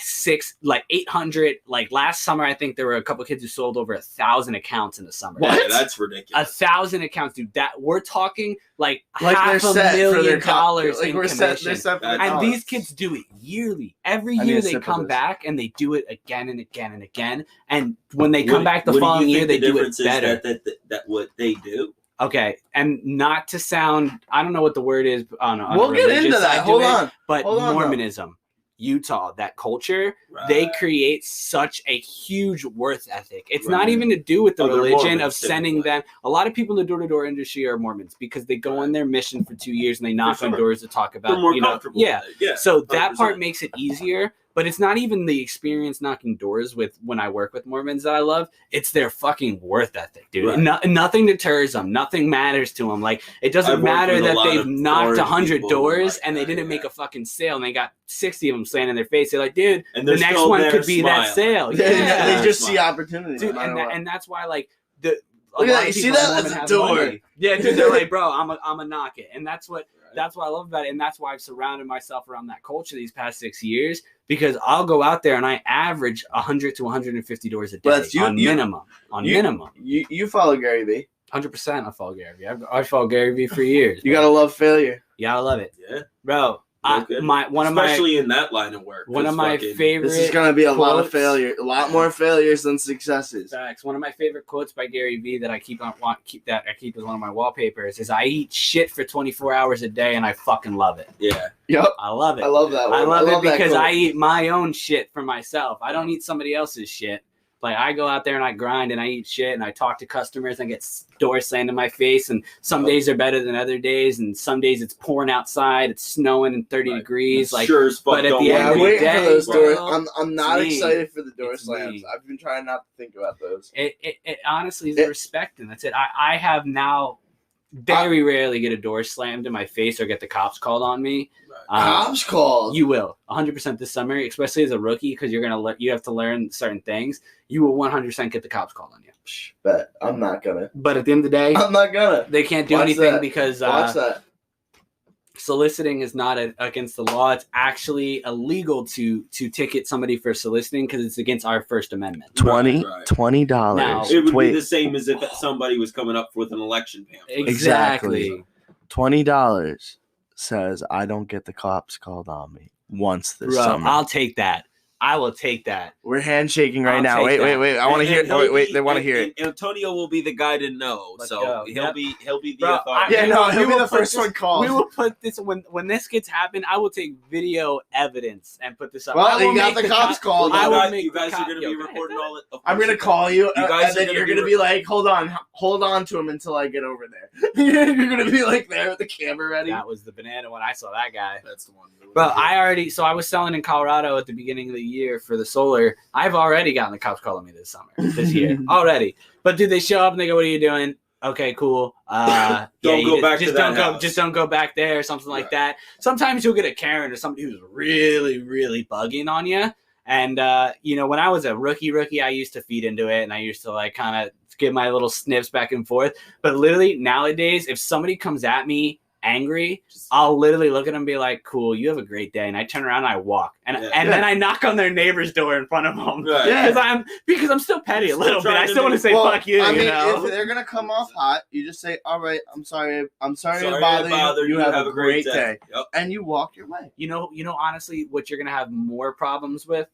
800. Like last summer, I think there were a couple kids who sold over 1,000 accounts in the summer. Yeah, that's ridiculous. 1,000 accounts, dude. That we're talking like Like half they're a set for million their dollars like in we're set. commission. They're set for And their And dollars. these kids do it yearly. Every I need year a they sip of come this. back and they do it again and again and again. And when they come What- back the what do you following year, think they the do it difference is better. that what they do. Okay, and not to sound, I don't know what the word is on We'll the get religious into side that. to Hold it, on. but Hold on, though. Mormonism, Utah, that culture, they Right. create such a huge worth ethic. It's Right. not even to do with the Oh, they're religion Mormons, of sending typically. them. A lot of people in the door-to-door industry are Mormons because they go on their mission for 2 years and they knock on sure. doors to talk They're about, more comfortable. yeah. with it. Yeah. So that 100%. part makes it easier, but it's not even the experience knocking doors with when I work with Mormons that I love. It's their fucking worth ethic, dude. Right. Nothing deters them. Nothing matters to them. Like it doesn't I've worked matter with a that lot they've of knocked foreign 100 people who doors like and they that, didn't yeah. make a fucking sale and they got 60 of them slaying in their face. They're like, dude, And the they're next still one there could be that smiling. sale. They Yeah. just see opportunity. Dude, no matter what. and that's why like the a Look at lot that. of You see people in that? Mormon That's a have door. money. Yeah, dude, they're like, bro, I'm a knock it, and that's what I love about it, and that's why I've surrounded myself around that culture these past 6 years because I'll go out there and I average 100 to 150 doors a day But you- minimum. You follow Gary Vee. 100%. I follow Gary Vee. I follow Gary Vee for years. You gotta love failure. Yeah, I love it, Yeah. bro. No kidding. Especially in that line of work. one of 'cause my fucking- favorite. This is gonna be a lot of quotes. failure. A lot more failures than successes. Facts. One of my favorite quotes by Gary Vee that I keep as one of my wallpapers is I eat shit for 24 hours a day and I fucking love it. Yeah. Yep. I love it. I love that one. I love it that because quote. I eat my own shit for myself. I don't eat somebody else's shit. Like I go out there and I grind and I eat shit and I talk to customers and get doors slammed in my face. And some days are better than other days, and some days it's pouring outside, it's snowing and 30 degrees. Like, sure as fuck. but at Don't the want end I'm of the waiting day, for those bro, doors. I'm not it's me. excited for the door It's slams. me. I've been trying not to think about those. It honestly is a respect, and that's it. I have now very rarely get a door slammed in my face or get the cops called on me. Cops called. You will 100% this summer, especially as a rookie, because you have to learn certain things. You will 100% get the cops called on you. Bet I'm not gonna. But at the end of the day, I'm not gonna. they can't do Watch anything that. because Watch that. soliciting is not against the law. It's actually illegal to ticket somebody for soliciting because it's against our First Amendment. Right. $20. Now- It would be the same as if somebody was coming up with an election pamphlet. Exactly. $20 says I don't get the cops called on me once this Bro, summer. I'll take that. I will take that. We're handshaking right I'll now. take Wait, that. I want to hear it. And Wait, he'll they be- want to hear and it. Antonio will be the guy to know, Let's so go. he'll Yep. be the Bro, authority. Yeah, no, we he'll be will the put first one called. We will put this when this gets happen. I will take video evidence and put this up. Well, I will you got make the cops called. I you will guys, make you guys the are cop- going to Yo, be go ahead, recording go all it. Of I'm course gonna you call you, You guys and then are you're gonna gonna be be like, hold on to him until I get over there. You're gonna be like there with the camera ready. That was the banana when I saw that guy. That's the one. But I was selling in Colorado at the beginning of the year for the solar. I've already gotten the cops calling me this year already. But dude, they show up and they go, "What are you doing?" Okay, cool. Don't go back to that house. Just don't go back there, or something like that. Sometimes you'll get a Karen or somebody who's really, really bugging on you. And when I was a rookie, I used to feed into it, and I used to like kind of give my little sniffs back and forth. But literally nowadays, if somebody comes at me angry, I'll literally look at them and be like, "Cool, you have a great day," and I turn around and I walk, and then I knock on their neighbor's door in front of them because I'm still petty a little bit. I still want to say fuck you. I mean, you know? if they're gonna come off hot, you just say, "All right, I'm sorry to to bother you. You have a great day," Yep. and you walk your way. You know, honestly, what you're gonna have more problems with,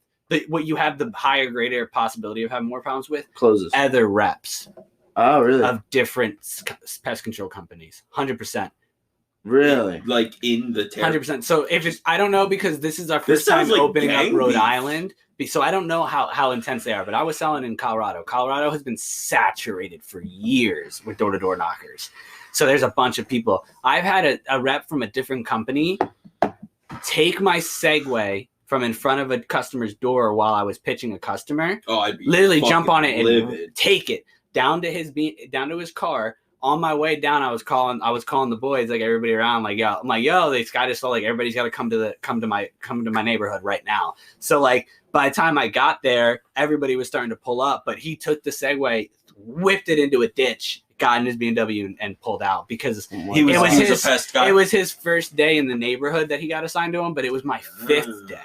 what you have the higher greater possibility of having more problems with, Closes. other reps Oh, really? of different pest control companies. 100%. Really? Like in the territory. 100%. So if it's, I don't know, because this is our This first time sounds like opening up gang Rhode beef. Island. So I don't know how intense they are, but I was selling in Colorado. Colorado has been saturated for years with door-to-door knockers. So there's a bunch of people. I've had a rep from a different company take my Segway from in front of a customer's door while I was pitching a customer. Oh, I'd be Literally jump on it and livid. take it down to his car. On my way down, I was calling the boys, like everybody around, like, yo, I'm like, yo, this guy just told, like, everybody's got to come to my neighborhood right now. So like by the time I got there, everybody was starting to pull up, but he took the Segway, whipped it into a ditch, got in his BMW and pulled out because He was a pest guy. it was his first day in the neighborhood that he got assigned to him, but it was my 5th day.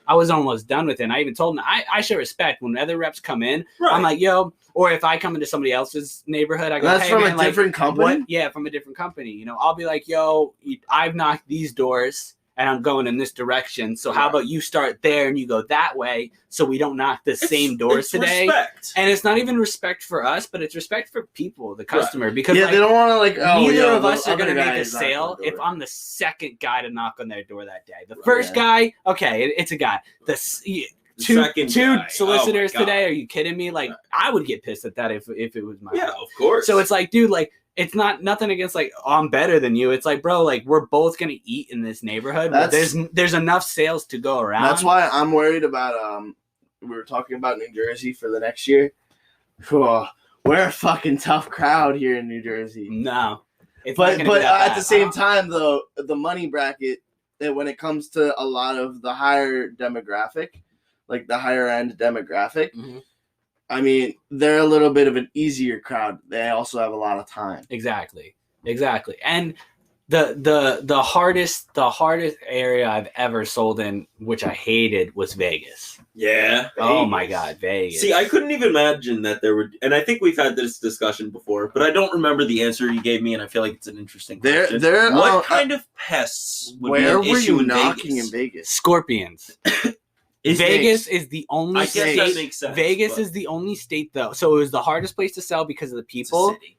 I was almost done with it. And I even told him I show respect when other reps come in. Right. I'm like, yo, or if I come into somebody else's neighborhood, I go, That's hey, from man, a different company? What? Yeah, from a different company. You know, I'll be like, yo, I've knocked these doors and I'm going in this direction. So how about you start there and you go that way so we don't knock the same doors it's today? Respect. And it's not even respect for us, but it's respect for people, the customer. Because Yeah, like, they don't want to like. Oh, neither yeah, of us the are going to other make a guy is knocking sale on the if door. I'm the second guy to knock on their door that day. The first guy, okay, it's a guy. Two second guy. solicitors Oh my God. today. Are you kidding me? Like, I would get pissed at that if it was my Yeah, of course. So it's like, dude, like, it's not nothing against like, oh, I'm better than you. It's like, bro, like, we're both gonna eat in this neighborhood. But there's enough sales to go around. That's why I'm worried about. We were talking about New Jersey for the next year. Oh, we're a fucking tough crowd here in New Jersey. No, it's But not gonna be that at bad. the same time, though, the money bracket, when it comes to a lot of the higher demographic, like the higher end demographic, Mhm. I mean, they're a little bit of an easier crowd. They also have a lot of time. Exactly. And the hardest area I've ever sold in, which I hated, was Vegas. Yeah. Oh Vegas. my God, Vegas. See, I couldn't even imagine that there would, and I think we've had this discussion before, but I don't remember the answer you gave me, and I feel like it's an interesting question. What kind of pests would be where an were issue you in knocking Vegas? in Vegas? Scorpions. Vegas is the only I guess state. that makes sense. Vegas but is the only state, though. So it was the hardest place to sell because of the it's a people. city.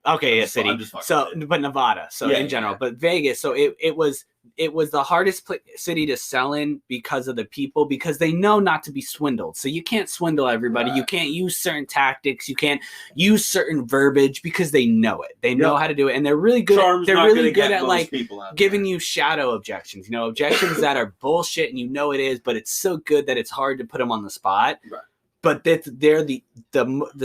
Okay, yeah, I'm city. just fucking So, with it. but Nevada. So Yeah, in general, yeah. but Vegas. So it was the hardest city to sell in because of the people, because they know not to be swindled. So you can't swindle everybody. Right. You can't use certain tactics. You can't use certain verbiage because they know it. They know how to do it, and they're really good. Charm's They're not really gonna good get at most like people out giving there. you shadow objections. You know, objections that are bullshit, and you know it is, but it's so good that it's hard to put them on the spot. Right. But they're the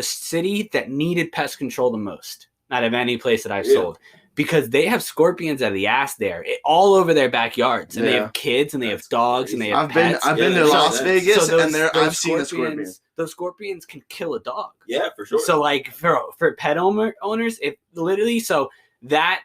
city that needed pest control the most out of any place that I've sold, because they have scorpions out of the ass there, all over their backyards, and they have kids, and they have dogs, and they have pets. I've been Yeah, to that Las makes Vegas, So and I've seen the scorpion. Those scorpions can kill a dog. Yeah, for sure. So like for pet owners, if literally, so that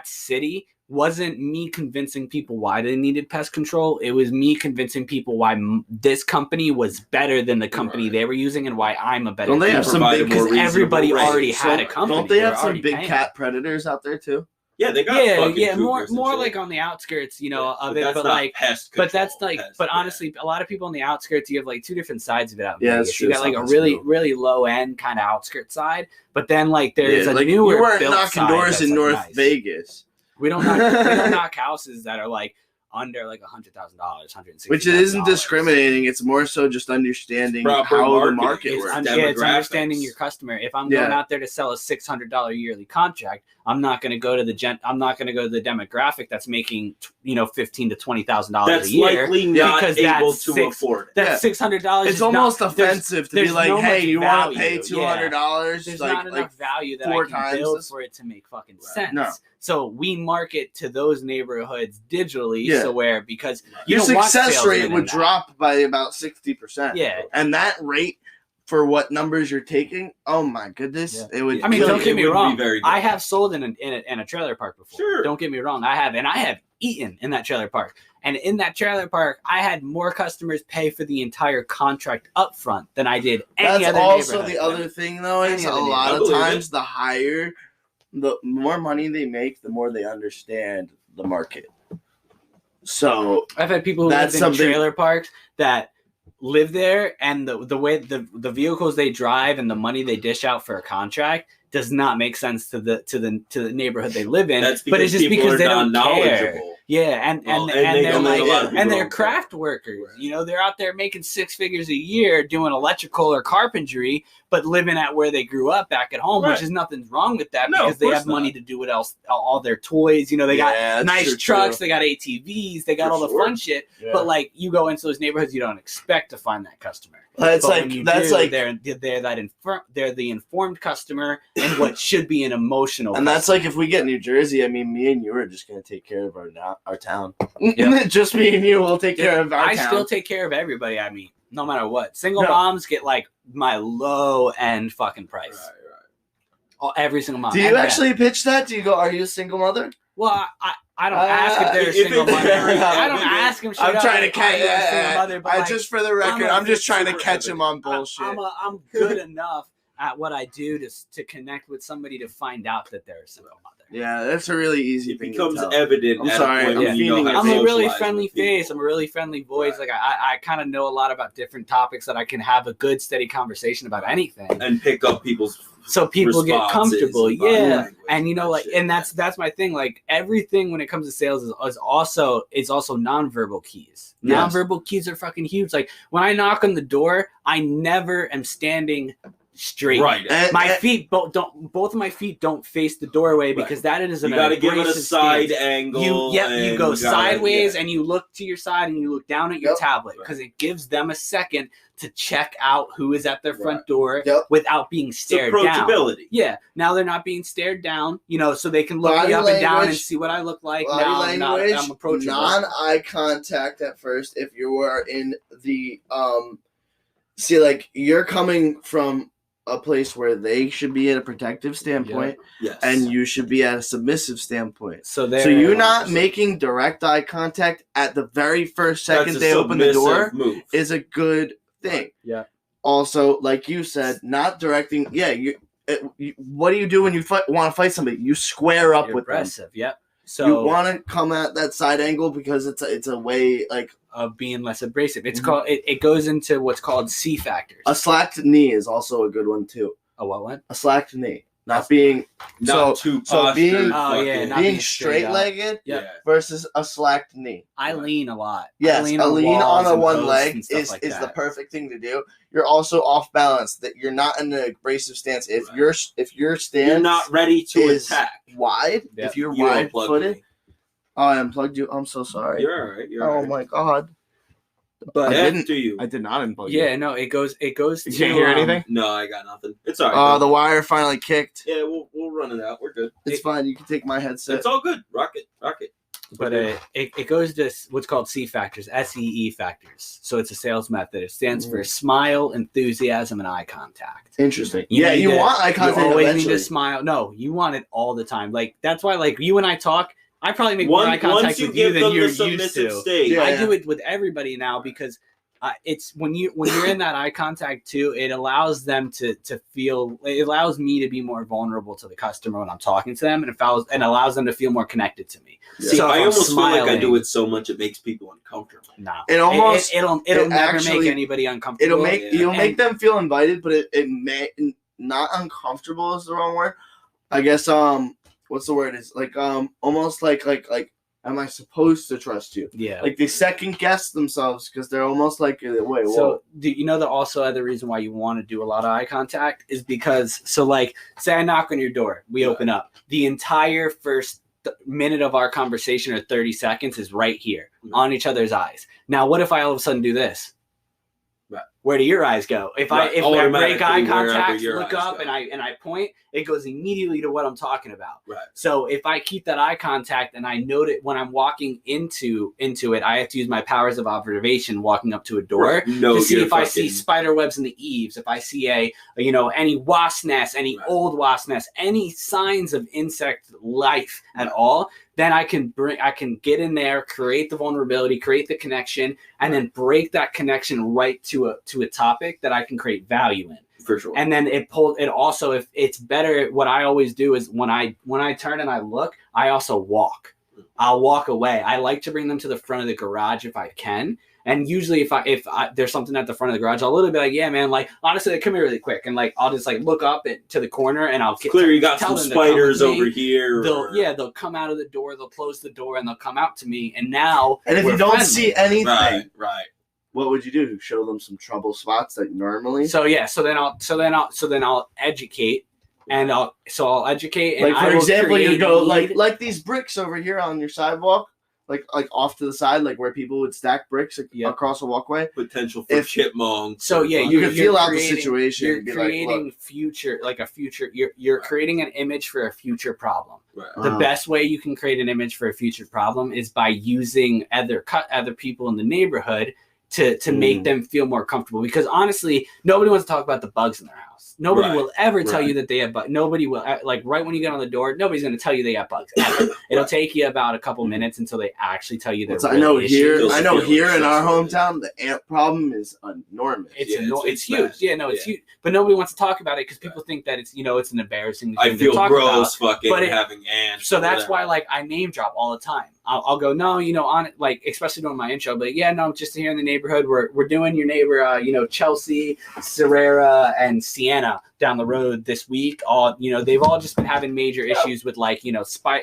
city wasn't me convincing people why they needed pest control. It was me convincing people why this company was better than the company they were using, and why I'm a better. Don't they have some big? because everybody already had a company. Don't they have were some already big paying. cat predators out there too? Yeah, they got fucking more cougars and more shit. like on the outskirts, you know, of it, that's but not like. pest But that's control, like, pest, but yeah. honestly, a lot of people on the outskirts, you have like two different sides of it out in Yeah, Vegas. that's true. You got like a Something's really, cool. really low end kind of outskirt side, but then like there's a like, newer you weren't built knocking side doors that's, in like, North nice. Vegas, We don't knock houses that are like under like $100,000, $160,000. which it isn't discriminating. It's more so just understanding Proper how the marketing. market It's works. It's demographics. understanding your customer. If I'm going out there to sell a $600 yearly contract, I'm not going to go to the demographic that's making $15,000 to $20,000 a That's year. likely not because able that's to six- afford it. That's $600. It's almost offensive to be there's like, no "Hey, much you want to pay value. $200?" There's like, not enough value that I 4 can times build this. for it to make fucking Right. sense. No. So we market to those neighborhoods digitally, Yeah. so where because you your don't want success salesmen rate in would that. drop by about 60%. Yeah. And that rate for what numbers you're taking, oh my goodness, it would. I mean, kill don't you. get me It wouldn't be wrong. very good. I have sold in a trailer park before. Sure. Don't get me wrong. I have eaten in that trailer park. And in that trailer park, I had more customers pay for the entire contract up front than I did any That's other also neighborhood. the other thing, though. Is Any a other lot neighborhood. of I believe times the more money they make, the more they understand the market. So I've had people who That's live in something- trailer parks that live there, and the way the vehicles they drive and the money they dish out for a contract does not make sense to the neighborhood they live in. That's but it's just people because are they don't care. non-knowledgeable. Yeah, and Well, and they're don't like, know a lot of people and they're don't care. craft workers. Right. They're out there making 6 figures a year doing electrical or carpentry, but living at where they grew up back at home, Right. which is nothing wrong with that, No, because of they course have money not. to do what else, all their toys. They Yeah, got that's nice true, trucks, too. they got ATVs, they got For all the sure. fun shit. But like, you go into those neighborhoods, you don't expect to find that customer. That's But like when you that's do, like they're they're the informed customer and what should be an emotional. and that's customer. like if we get New Jersey, I mean, me and you are just gonna take care of our town. Yep. Just me and you will take care of our I town. still take care of everybody. I mean, no matter what. Single No. moms get like my low end fucking price. Right. Every single mom. Do you And actually pitch that? Do you go, "Are you a single mother?" Well, I don't ask if they're a if single it's mother. very I don't evident. ask them. straight I'm up, trying to like, "Are you a single catch. mother?" But, like, Just for the record, I'm I'm just trying to super catch him on evident. bullshit. I'm good enough at what I do to connect with somebody to find out that they're a single mother. Yeah, that's a really easy It thing becomes to tell. evident. I'm at a sorry, point I'm when you know feeding how it. to I'm a really socialize friendly with people. face. I'm a really friendly voice. Right. Like I kind of know a lot about different topics that I can have a good, steady conversation about anything. And pick up people's So people get responses comfortable. and body Yeah. language And like, shit. and that's my thing. Like everything when it comes to sales is also nonverbal keys. Yes. Nonverbal keys are fucking huge. Like when I knock on the door, I never am standing straight. right. My feet both of my feet don't face the doorway, Right. because that is You an got to give it a abrasive side stance. angle. You and go gotta- sideways yeah. and you look to your side and you look down at your Yep. tablet, because it gives them a second to check out who is at their front Right. door Yep. without being It's stared down. approachability. Yeah, now they're not being stared down, so they can look Body me up and down and language- see what I look like. Body Now language, I'm approachable. non-eye contact at first. If you are in the see, like you're coming from a place where they should be at a protective standpoint, Yes. and you should be at a submissive standpoint. So So you're not making direct eye contact at the very first That's second a they open the door submissive move. is a good thing. Yeah. Also, like you said, not directing. Yeah, what do you do when you want to fight somebody? You square up You're with them. aggressive. Yep. So You want to come at that side angle because it's a way like of being less abrasive. It's Mhm. called. It goes into what's called C factors. a slacked knee is also a good one too. A what one? A slacked knee. not being Not too so postured. being- Oh, yeah, fucking- not being being straight up. straight-legged yeah. versus a slacked knee. I lean a lot. Yes, I lean a lean on walls a and one posts leg and stuff is like the that. perfect thing to do. You're also off balance. That you're not in an abrasive stance. If Right. your stance You're not ready to is attack. wide, Yep. if you're You unplugged wide-footed, me. oh, I unplugged you. I'm so sorry. You're all right. You're all Oh right. my god. But I after didn't- you. I did not unplug Yeah, no, it goes You to can't hear anything? No, I got nothing. It's all right. Oh, though. the wire finally kicked. Yeah, we'll run it out. We're good. It's fine. You can take my headset. It's all good. Rock it. Rock it. But it goes to what's called C factors, SEE factors. So it's a sales method. It stands for smile, enthusiasm, and eye contact. Interesting. You Yeah, need you to- want eye You contact always eventually. need to smile. No, you want it all the time. Like that's why, like you and I talk. I probably make more eye Once contact you with you give than them you're the used submissive to. state, Yeah. I do it with everybody now because it's when you're in that eye contact too. It allows them to feel. It allows me to be more vulnerable to the customer when I'm talking to them, and allows them to feel more connected to me. Yeah. See, So if I I'm almost feel like I smiling- do it so much it makes people uncomfortable. No, It almost- it'll it never actually- make anybody uncomfortable. It'll make Yeah. you'll make And- them feel invited, but it may not uncomfortable is the wrong word. I guess what's the word? Is like almost like am I supposed to trust you? Yeah. Like they second guess themselves because they're almost like wait, whoa. So do you know that also other reason why you want to do a lot of eye contact is because like say I knock on your door, we open up. The entire first minute of our conversation or 30 seconds is right here on each other's eyes. Now what if I all of a sudden do this? Right. Where do your eyes go? If Right. I break eye Automatically, wherever contact, your look eyes up go. and I point, it goes immediately to what I'm talking about. Right. So if I keep that eye contact and I note it when I'm walking into it, I have to use my powers of observation walking up to a door Right. No, to see you're if I see fucking- spider webs in the eaves, if I see any wasp nest, any Right. old wasp nest, any signs of insect life at all, then I can get in there, create the vulnerability, create the connection, and then break that connection right to a topic that I can create value in. for sure. And then it also, if it's better, what I always do is when I turn and I look, I also walk. I'll walk away. I like to bring them to the front of the garage if I can. And usually if I there's something at the front of the garage, I'll literally be like, yeah, man, like honestly, come here really quick. And like I'll just like look up to the corner and I'll It's clear you got tell some them to come spiders with me. over here. They'll come out of the door, they'll close the door, and they'll come out to me. And now and if we're you don't friendly. see anything, Right. what would you do? Show them some trouble spots that normally So yeah, so then I'll educate, and I'll educate, and like for I will example, you create go need. like these bricks over here on your sidewalk, like off to the side, like where people would stack bricks Yep. across a walkway. Potential for If- chipmunks. So yeah, You you're can feel out the creating- situation You're and be like, creating look. future. You're Right. creating an image for a future problem. Right. The best way you can create an image for a future problem is by using other people in the neighborhood to make them feel more comfortable. Because honestly, nobody wants to talk about the bugs in their house. Nobody Right. will ever tell Right. you that they have bugs. Nobody will like right when you get on the door. Nobody's going to tell you they have bugs. Ever. It'll take you about a couple minutes until they actually tell you their So I real know issues. here, Those I know feel here like in our shit. hometown, the ant problem is enormous. It's Yeah, it's it's huge. bad. Yeah, no, it's Yeah. huge. But nobody wants to talk about it because people think that it's it's an embarrassing I thing feel to talk gross about. fucking But having ants. So or that's why, whatever. like, I name drop all the time. I'll go, no, on it, like, especially during my intro, but yeah, no, just here in the neighborhood, we're doing your neighbor, Chelsea, Serrera, and Sienna down the road this week. All they've all just been having major issues with like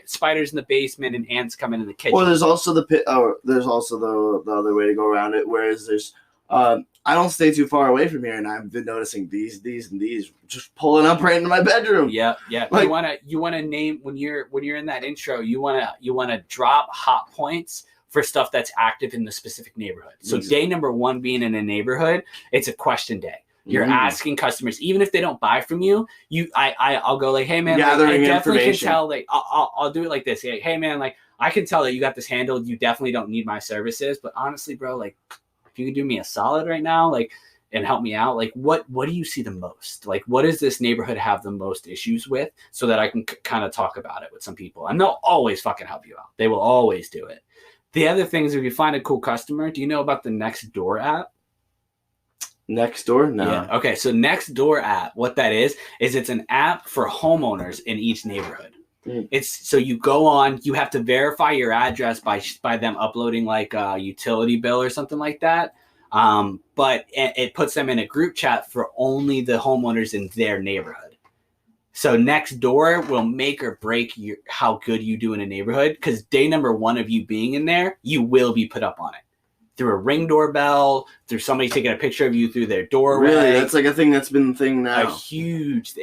spiders in the basement and ants coming in the kitchen. Well, there's also the pit. Oh, there's also the other way to go around it. Whereas there's, I don't stay too far away from here, and I've been noticing these, and these just pulling up right into my bedroom. Yeah. Like- you wanna name when you're in that intro. You wanna drop hot points for stuff that's active in the specific neighborhood. So Exactly. day number 1 being in a neighborhood, it's a question day. You're Mhm. asking customers, even if they don't buy from you. I'll go like, hey man, like, I Gathering definitely can information. tell. Like, I'll do it like this. Hey man, like I can tell that you got this handled. You definitely don't need my services. But honestly, bro, like if you can do me a solid right now, like and help me out, like what do you see the most? Like what does this neighborhood have the most issues with, so that I can kind of talk about it with some people, and they'll always fucking help you out. They will always do it. The other thing is, if you find a cool customer, do you know about the Nextdoor app? Next door, no. Yeah. Okay. So Nextdoor app, what that is it's an app for homeowners in each neighborhood. Mm. It's so you go on, you have to verify your address by them uploading like a utility bill or something like that. But it puts them in a group chat for only the homeowners in their neighborhood. So next door will make or break how good you do in a neighborhood, because day number 1 of you being in there, you will be put up on it. Through a Ring doorbell, through somebody taking a picture of you through their doorway. Really? That's like a thing that's been the thing now. It's huge.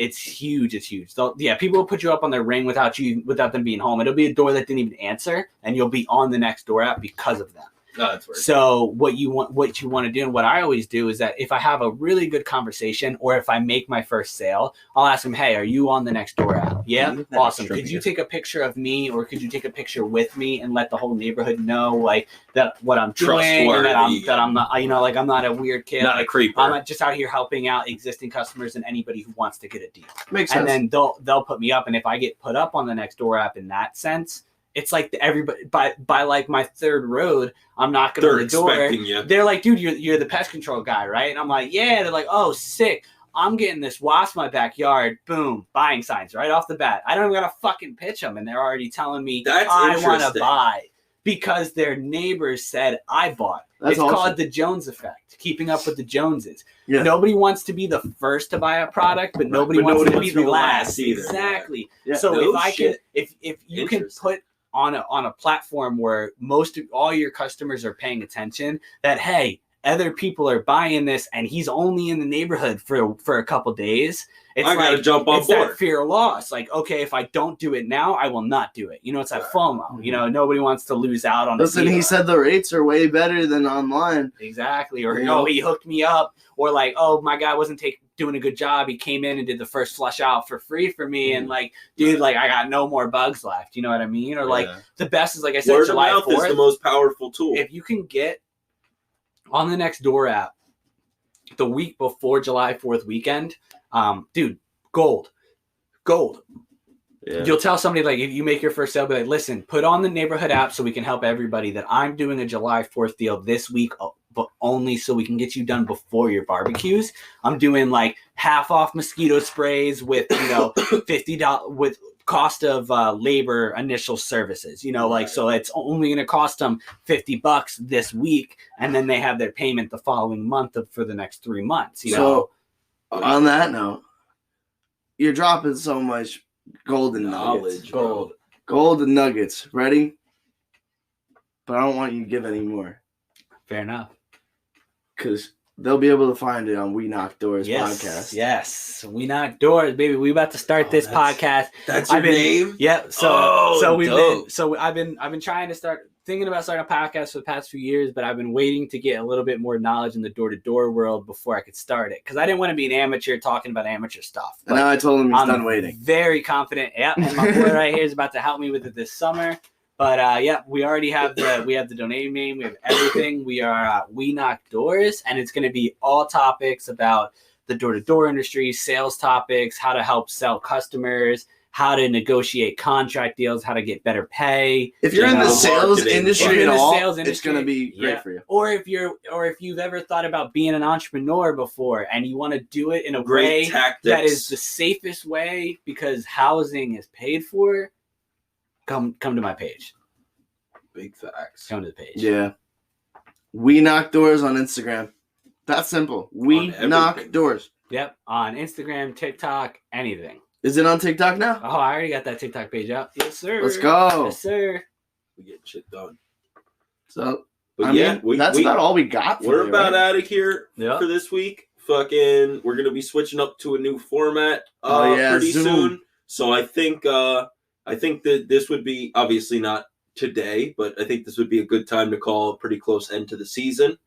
So, yeah, people will put you up on their Ring without them being home. It'll be a door that didn't even answer, and you'll be on the next door app because of them. Oh, that's weird. So what you want to do, and what I always do, is that if I have a really good conversation, or if I make my first sale, I'll ask them, "Hey, are you on the next door app?" Yeah, awesome. Could you take a picture of me, or could you take a picture with me and let the whole neighborhood know like that what I'm doing, and that I'm not, I'm not a weird kid, not a creeper. I'm just out here helping out existing customers and anybody who wants to get a deal. Makes sense. And then they'll put me up, and if I get put up on the next door app in that sense, it's like everybody by like my third road, I'm knocking on the door. You. They're like, "Dude, you're the pest control guy, right?" And I'm like, "Yeah." They're like, "Oh, sick. I'm getting this wasp in my backyard." Boom, buying signs right off the bat. I don't even gotta fucking pitch them, and they're already telling me I want to buy because their neighbors said I bought. It's awesome. Called the Jones effect, keeping up with the Joneses. Yeah. Nobody wants to be the first to buy a product, but nobody wants to be the last either. Exactly. Yeah. So if you can put on a platform where all your customers are paying attention, that hey, other people are buying this and he's only in the neighborhood for a couple days, it's gotta jump on board. That fear of loss. Like, okay, if I don't do it now, I will not do it. It's that FOMO. Nobody wants to lose out on. Listen, he said the rates are way better than online. Exactly. Or he hooked me up. Or like, oh, my guy wasn't doing a good job. He came in and did the first flush out for free for me, and like, dude, like I got no more bugs left. You know what I mean? Or like the best is, like I said, word July of mouth 4th is the most powerful tool. If you can get on the next door app the week before July 4th weekend, dude, gold. Yeah. You'll tell somebody, like, if you make your first sale, be like, "Listen, put on the neighborhood app so we can help everybody that I'm doing a July 4th deal this week, but only so we can get you done before your barbecues. I'm doing like half off mosquito sprays with, $50 with cost of labor initial services, like, so it's only going to cost them $50 this week. And then they have their payment the following month for the next 3 months. So on that note, you're dropping so much golden knowledge, golden nuggets. Ready? But I don't want you to give any more. Fair enough. Because they'll be able to find it on We Knock Doors podcast. Yes, We Knock Doors, baby. We about to start this podcast. That's your name? Yep. I've been trying to thinking about starting a podcast for the past few years, but I've been waiting to get a little bit more knowledge in the door-to-door world before I could start it, because I didn't want to be an amateur talking about amateur stuff. And now I told him he's done waiting. Very confident. Yep. And my boy right here is about to help me with it this summer. But we already have the domain name, we have everything. We are We Knock Doors, and it's going to be all topics about the door-to-door industry, sales topics, how to help sell customers, how to negotiate contract deals, how to get better pay. If you're in the sales industry at all, it's going to be great for you. Or if you've ever thought about being an entrepreneur before and you want to do it in a way that is the safest way because housing is paid for, come to my page. Big facts. Come to the page. Yeah. We Knock Doors on Instagram. That's simple. We Knock Doors. Yep. On Instagram, TikTok, anything. Is it on TikTok now? Oh, I already got that TikTok page up. Yes, sir. Let's go. Yes, sir. We get shit done. So, that's about all we got. We're about out of here for this week. We're gonna be switching up to a new format pretty soon. So I think that this would be, obviously not today, but I think this would be a good time to call a pretty close end to the season.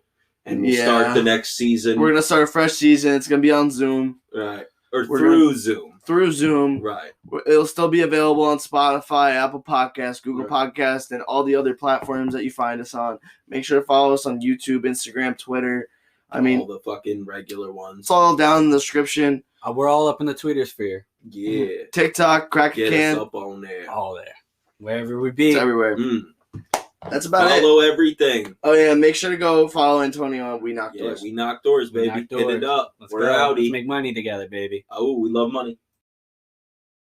And we'll start the next season. We're going to start a fresh season. It's going to be on Zoom. Right. Or through Zoom. Through Zoom. Right. It'll still be available on Spotify, Apple Podcasts, Google Podcasts, and all the other platforms that you find us on. Make sure to follow us on YouTube, Instagram, Twitter. All the fucking regular ones. It's all down in the description. We're all up in the Twitter sphere. Yeah. TikTok, crack a can. Get us up on there. All there. Wherever we be. It's everywhere. That's about it. Follow everything. Oh, yeah. Make sure to go follow Antonio on We Knock Doors. We Knock Doors, baby. Hit it up. We're outie. Let's make money together, baby. Oh, we love money.